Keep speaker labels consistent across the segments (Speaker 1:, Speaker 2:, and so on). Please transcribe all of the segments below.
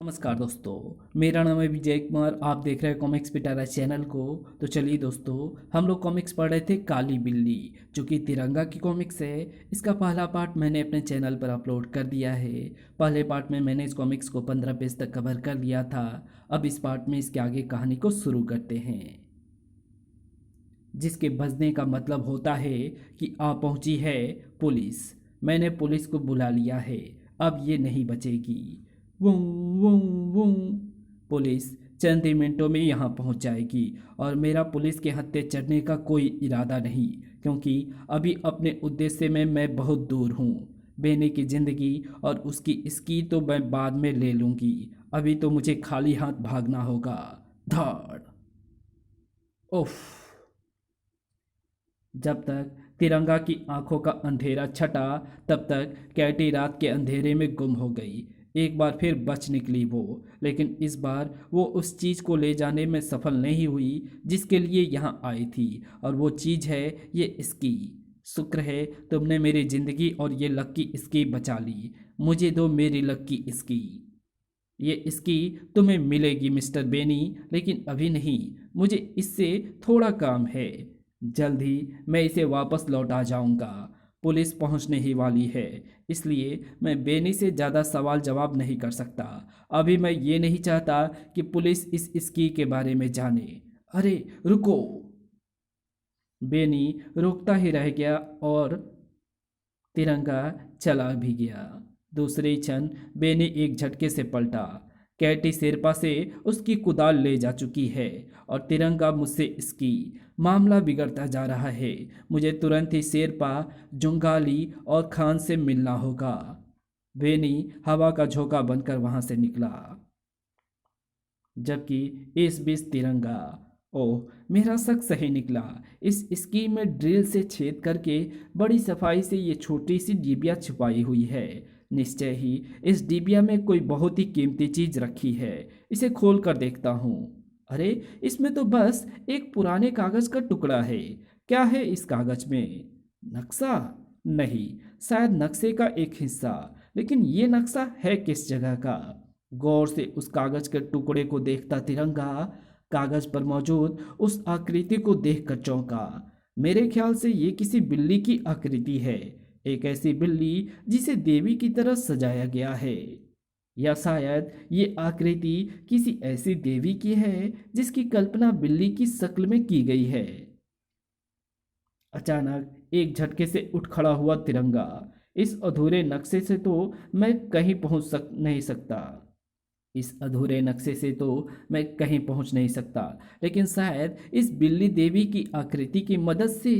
Speaker 1: नमस्कार दोस्तों। मेरा नाम है विजय कुमार। आप देख रहे हैं कॉमिक्स पिटारा चैनल को। तो चलिए दोस्तों, हम लोग कॉमिक्स पढ़ रहे थे काली बिल्ली, जो कि तिरंगा की कॉमिक्स है। इसका पहला पार्ट मैंने अपने चैनल पर अपलोड कर दिया है। पहले पार्ट में मैंने इस कॉमिक्स को 15 पेज तक कवर कर लिया था। अब इस पार्ट में इसके आगे कहानी को शुरू करते हैं। जिसके बजने का मतलब होता है कि आ पहुंची है पुलिस। मैंने पुलिस को बुला लिया है, अब ये नहीं बचेगी। वूं वूं वूं। पुलिस चंद ही मिनटों में यहाँ पहुँच जाएगी और मेरा पुलिस के हत्थे चढ़ने का कोई इरादा नहीं, क्योंकि अभी अपने उद्देश्य में मैं बहुत दूर हूँ। बेनी की ज़िंदगी और उसकी इसकी तो मैं बाद में ले लूँगी। अभी तो मुझे खाली हाथ भागना होगा। धाड़। उफ। जब तक तिरंगा की आंखों का अंधेरा छटा, तब तक कैटी रात के अंधेरे में गुम हो गई। एक बार फिर बच निकली वो, लेकिन इस बार वो उस चीज़ को ले जाने में सफल नहीं हुई जिसके लिए यहाँ आई थी। और वो चीज़ है ये इसकी। शुक्र है तुमने मेरी ज़िंदगी और ये लक्की इसकी बचा ली। मुझे दो मेरी लक्की इसकी। ये इसकी तुम्हें मिलेगी मिस्टर बेनी, लेकिन अभी नहीं। मुझे इससे थोड़ा काम है। जल्द ही मैं इसे वापस लौटा जाऊंगा। पुलिस पहुंचने ही वाली है, इसलिए मैं बेनी से ज़्यादा सवाल जवाब नहीं कर सकता। अभी मैं ये नहीं चाहता कि पुलिस इस इसकी के बारे में जाने। अरे रुको। बेनी रुकता ही रह गया और तिरंगा चला भी गया। दूसरे ही क्षण बेनी एक झटके से पलटा। कैटी शेरपा से उसकी कुदाल ले जा चुकी है और तिरंगा मुझसे इसकी। मामला बिगड़ता जा रहा है। मुझे तुरंत ही शेरपा, जुंगाली और खान से मिलना होगा। बेनी हवा का झोंका बनकर वहां से निकला, जबकि इस बीच तिरंगा। ओह, मेरा शक सही निकला। इस स्कीम में ड्रिल से छेद करके बड़ी सफाई से ये छोटी सी डिबिया छुपाई हुई है। निश्चय ही इस डिबिया में कोई बहुत ही कीमती चीज रखी है। इसे खोल कर देखता हूँ। अरे, इसमें तो बस एक पुराने कागज का टुकड़ा है। क्या है इस कागज में? नक्शा? नहीं, शायद नक्शे का एक हिस्सा। लेकिन ये नक्शा है किस जगह का? गौर से उस कागज के टुकड़े को देखता तिरंगा कागज पर मौजूद उस आकृति को देखकर चौंका। मेरे ख्याल से ये किसी बिल्ली की आकृति है। एक ऐसी बिल्ली जिसे देवी की तरह सजाया गया है। या शायद ये आकृति किसी ऐसी देवी की है जिसकी कल्पना बिल्ली की शक्ल में की गई है। अचानक एक झटके से उठ खड़ा हुआ तिरंगा। इस अधूरे नक्शे से तो मैं कहीं नहीं सकता। इस अधूरे नक्शे से तो मैं कहीं पहुंच नहीं सकता, लेकिन शायद इस बिल्ली देवी की आकृति की मदद से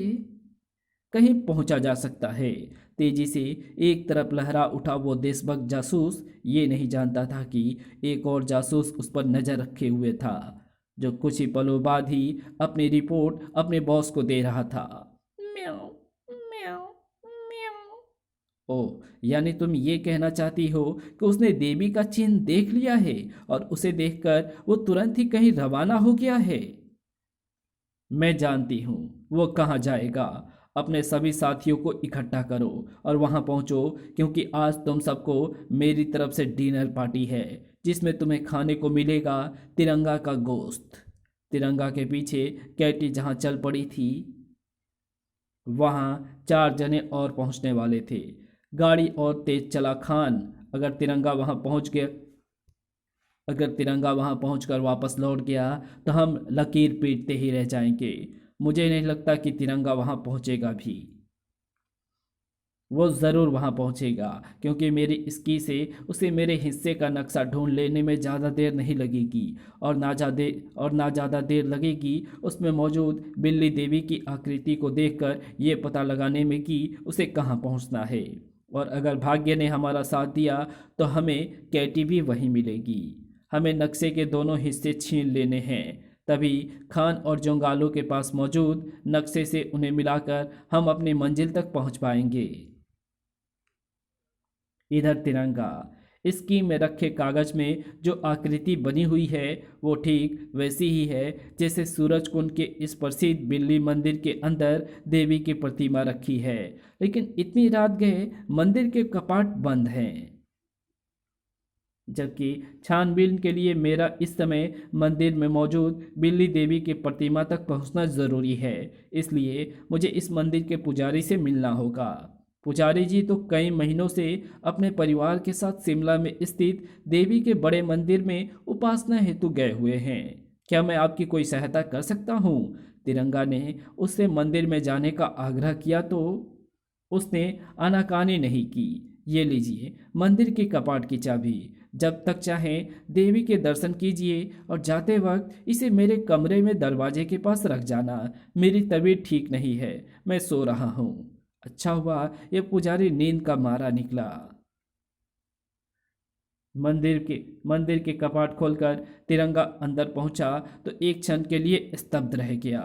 Speaker 1: कहीं पहुंचा जा सकता है। तेजी से एक तरफ लहरा उठा वो देशभक्त जासूस ये नहीं जानता था कि एक और जासूस उस पर नजर रखे हुए था, जो कुछ ही पलों बाद ही अपनी रिपोर्ट अपने बॉस को दे रहा था। म्याऊं, म्याऊं, म्याऊं। ओ, यानी तुम ये कहना चाहती हो कि उसने देवी का चिन्ह देख लिया है और उसे देखकर वो तुरंत ही कहीं रवाना हो गया है। मैं जानती हूँ वो कहाँ जाएगा। अपने सभी साथियों को इकट्ठा करो और वहाँ पहुँचो, क्योंकि आज तुम सबको मेरी तरफ से डिनर पार्टी है, जिसमें तुम्हें खाने को मिलेगा तिरंगा का गोश्त। तिरंगा के पीछे कैटी जहाँ चल पड़ी थी, वहाँ 4 जने और पहुँचने वाले थे। गाड़ी और तेज चला खान। अगर तिरंगा वहां पहुंचकर वापस लौट गया तो हम लकीर पीटते ही रह जाएंगे। मुझे नहीं लगता कि तिरंगा वहां पहुंचेगा भी। वो ज़रूर वहां पहुंचेगा, क्योंकि मेरी इसकी से उसे मेरे हिस्से का नक्शा ढूंढ लेने में ज़्यादा देर नहीं लगेगी। और ना ज़्यादा देर लगेगी उसमें मौजूद बिल्ली देवी की आकृति को देखकर ये पता लगाने में कि उसे कहाँ पहुंचना है। और अगर भाग्य ने हमारा साथ दिया तो हमें कैटी भी वहीं मिलेगी। हमें नक्शे के दोनों हिस्से छीन लेने हैं। तभी खान और जोंगालो के पास मौजूद नक्शे से उन्हें मिलाकर हम अपनी मंजिल तक पहुंच पाएंगे। इधर तिरंगा स्कीम में रखे कागज में जो आकृति बनी हुई है वो ठीक वैसी ही है जैसे सूरज कुंड के इस प्रसिद्ध बिल्ली मंदिर के अंदर देवी की प्रतिमा रखी है। लेकिन इतनी रात गए मंदिर के कपाट बंद हैं। जबकि छानबीन के लिए मेरा इस समय मंदिर में मौजूद बिल्ली देवी की प्रतिमा तक पहुंचना ज़रूरी है। इसलिए मुझे इस मंदिर के पुजारी से मिलना होगा। पुजारी जी तो कई महीनों से अपने परिवार के साथ शिमला में स्थित देवी के बड़े मंदिर में उपासना हेतु गए हुए हैं। क्या मैं आपकी कोई सहायता कर सकता हूँ? तिरंगा ने उससे मंदिर में जाने का आग्रह किया तो उसने आनाकानी नहीं की। ये लीजिए मंदिर के कपाट की चाबी। जब तक चाहें देवी के दर्शन कीजिए और जाते वक्त इसे मेरे कमरे में दरवाजे के पास रख जाना। मेरी तबीयत ठीक नहीं है, मैं सो रहा हूँ। अच्छा हुआ ये पुजारी नींद का मारा निकला। मंदिर के कपाट खोलकर तिरंगा अंदर पहुंचा तो एक क्षण के लिए स्तब्ध रह गया।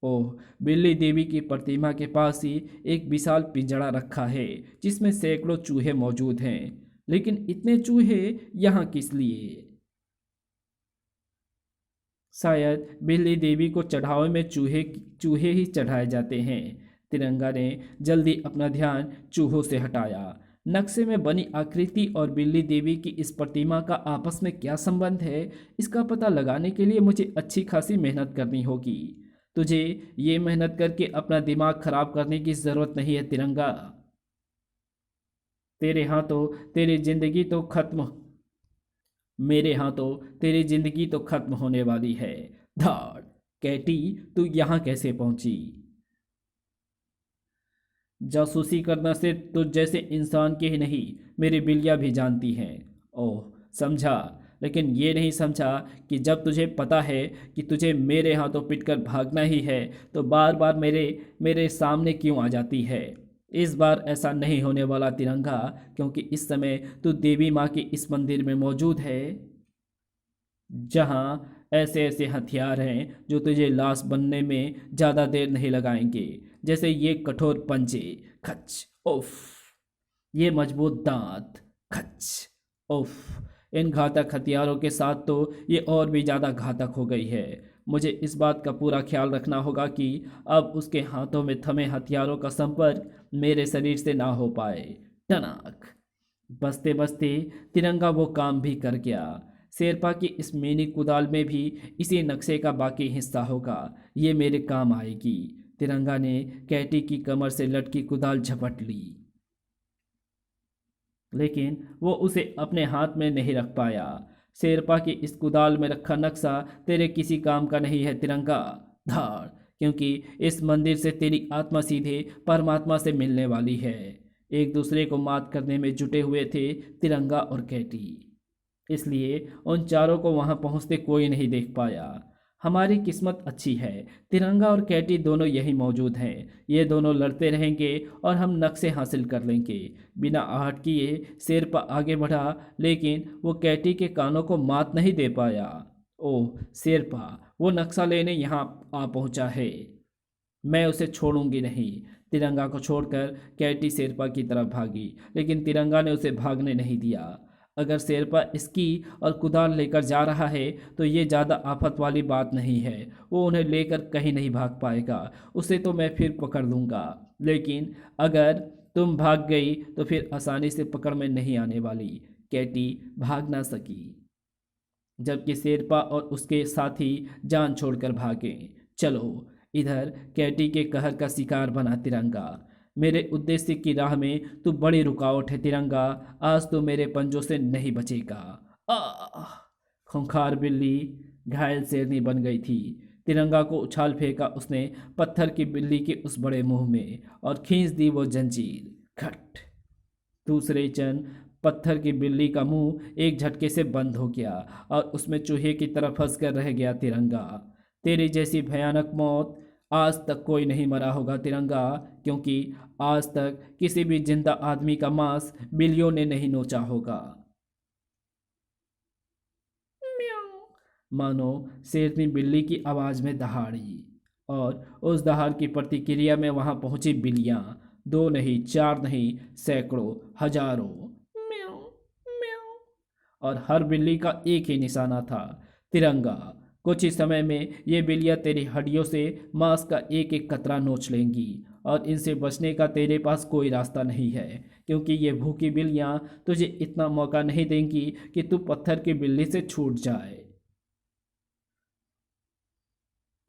Speaker 1: ओह, बिल्ली देवी की प्रतिमा के पास ही एक विशाल पिंजड़ा रखा है जिसमें सैकड़ों चूहे मौजूद हैं। लेकिन इतने चूहे यहाँ किस लिए? शायद बिल्ली देवी को चढ़ावे में चूहे ही चढ़ाए जाते हैं। तिरंगा ने जल्दी अपना ध्यान चूहों से हटाया। नक्शे में बनी आकृति और बिल्ली देवी की इस प्रतिमा का आपस में क्या संबंध है, इसका पता लगाने के लिए मुझे अच्छी खासी मेहनत करनी होगी। तुझे ये मेहनत करके अपना दिमाग खराब करने की ज़रूरत नहीं है तिरंगा। तेरे हाथों तेरी जिंदगी तो खत्म मेरे हाथों तेरी जिंदगी तो खत्म होने वाली है। धाड़। कैटी, तू यहाँ कैसे पहुंची? जासूसी करना सिर्फ तुझ जैसे इंसान के ही नहीं, मेरी बिल्लियाँ भी जानती हैं। ओह, समझा। लेकिन ये नहीं समझा कि जब तुझे पता है कि तुझे मेरे हाथों पिटकर भागना ही है तो बार बार मेरे मेरे सामने क्यों आ जाती है। इस बार ऐसा नहीं होने वाला तिरंगा, क्योंकि इस समय तू देवी माँ के इस मंदिर में मौजूद है जहाँ ऐसे ऐसे हथियार हैं जो तुझे लाश बनने में ज़्यादा देर नहीं लगाएंगे। जैसे ये कठोर पंजे, खच, उफ। ये मजबूत दांत, खच, उफ। इन घातक हथियारों के साथ तो ये और भी ज़्यादा घातक हो गई है। मुझे इस बात का पूरा ख्याल रखना होगा कि अब उसके हाथों में थमे हथियारों का संपर्क मेरे शरीर से ना हो पाए। टनाक। बसते बसते तिरंगा वो काम भी कर गया। शेरपा की इस मिनी कुदाल में भी इसी नक्शे का बाकी हिस्सा होगा। ये मेरे काम आएगी। तिरंगा ने कैटी की कमर से लटकी कुदाल झपट ली, लेकिन वो उसे अपने हाथ में नहीं रख पाया। शेरपा की इस कुदाल में रखा नक्शा तेरे किसी काम का नहीं है तिरंगा। धार। क्योंकि इस मंदिर से तेरी आत्मा सीधे परमात्मा से मिलने वाली है। एक दूसरे को मात करने में जुटे हुए थे तिरंगा और कैटी, इसलिए उन चारों को वहां पहुंचते कोई नहीं देख पाया। हमारी किस्मत अच्छी है, तिरंगा और कैटी दोनों यही मौजूद हैं। ये दोनों लड़ते रहेंगे और हम नक्शे हासिल कर लेंगे। बिना आहट किए शेरपा आगे बढ़ा, लेकिन वो कैटी के कानों को मात नहीं दे पाया। ओह शेरपा, वो नक्शा लेने यहाँ आ पहुँचा है, मैं उसे छोड़ूंगी नहीं। तिरंगा को छोड़कर कैटी शेरपा की तरफ भागी, लेकिन तिरंगा ने उसे भागने नहीं दिया। अगर शेरपा इसकी और कुदाल लेकर जा रहा है तो ये ज़्यादा आफत वाली बात नहीं है। वो उन्हें लेकर कहीं नहीं भाग पाएगा, उसे तो मैं फिर पकड़ लूँगा। लेकिन अगर तुम भाग गई तो फिर आसानी से पकड़ में नहीं आने वाली। कैटी भाग ना सकी, जबकि शेरपा और उसके साथी जान छोड़कर भागे। चलो इधर कैटी के कहर का शिकार बना तिरंगा। मेरे उद्देश्य की राह में तू बड़ी रुकावट है तिरंगा, आज तो मेरे पंजों से नहीं बचेगा। आह! खूंखार बिल्ली घायल शेरनी बन गई थी। तिरंगा को उछाल फेंका उसने पत्थर की बिल्ली के उस बड़े मुंह में और खींच दी वो जंजीर। खट। दूसरे क्षण पत्थर की बिल्ली का मुंह एक झटके से बंद हो गया और उसमें चूहे की तरह फंस कर रह गया तिरंगा। तेरी जैसी भयानक मौत आज तक कोई नहीं मरा होगा तिरंगा, क्योंकि आज तक किसी भी जिंदा आदमी का मांस बिल्लियों ने नहीं नोचा होगा। म्याऊं। मानो शेरनी बिल्ली की आवाज में दहाड़ी, और उस दहाड़ की प्रतिक्रिया में वहां पहुंची बिल्लियां। दो नहीं, चार नहीं, सैकड़ों, हजारों। म्याऊं, म्याऊं। और हर बिल्ली का एक ही निशाना था, तिरंगा। कुछ ही समय में ये बिल्लियाँ तेरी हड्डियों से मांस का एक एक कतरा नोच लेंगी और इनसे बचने का तेरे पास कोई रास्ता नहीं है, क्योंकि ये भूखी बिल्लियाँ तुझे इतना मौका नहीं देंगी कि तू पत्थर की बिल्ली से छूट जाए।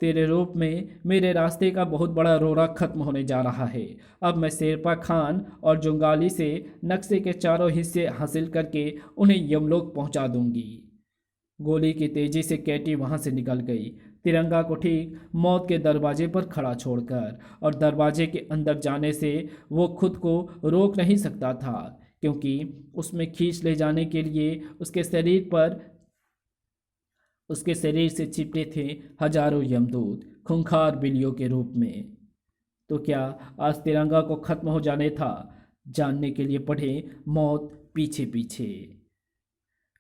Speaker 1: तेरे रूप में मेरे रास्ते का बहुत बड़ा रोड़ा खत्म होने जा रहा है। अब मैं शेरपा खान और जुंगाली से नक्शे के चारों हिस्से हासिल करके उन्हें यमलोक पहुंचा दूंगी। गोली की तेजी से कैटी वहां से निकल गई, तिरंगा को ठीक मौत के दरवाजे पर खड़ा छोड़कर। और दरवाजे के अंदर जाने से वो खुद को रोक नहीं सकता था, क्योंकि उसमें खींच ले जाने के लिए उसके शरीर से चिपटे थे हजारों यमदूत खूंखार बिल्लियों के रूप में। तो क्या आज तिरंगा को खत्म हो जाने था? जानने के लिए पढ़े मौत पीछे पीछे।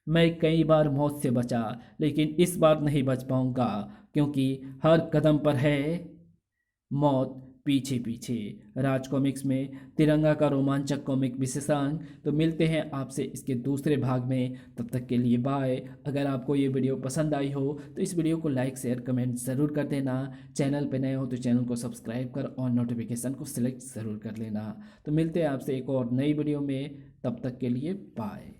Speaker 1: मैं कई बार मौत से बचा, लेकिन इस बार नहीं बच पाऊंगा, क्योंकि हर कदम पर है मौत पीछे पीछे। राज कॉमिक्स में तिरंगा का रोमांचक कॉमिक विशेषांक। तो मिलते हैं आपसे इसके दूसरे भाग में, तब तक के लिए बाय। अगर आपको ये वीडियो पसंद आई हो तो इस वीडियो को लाइक शेयर कमेंट ज़रूर कर देना। चैनल पे नए हो तो चैनल को सब्सक्राइब कर और नोटिफिकेशन को सिलेक्ट ज़रूर कर लेना। तो मिलते हैं आपसे एक और नई वीडियो में, तब तक के लिए बाय।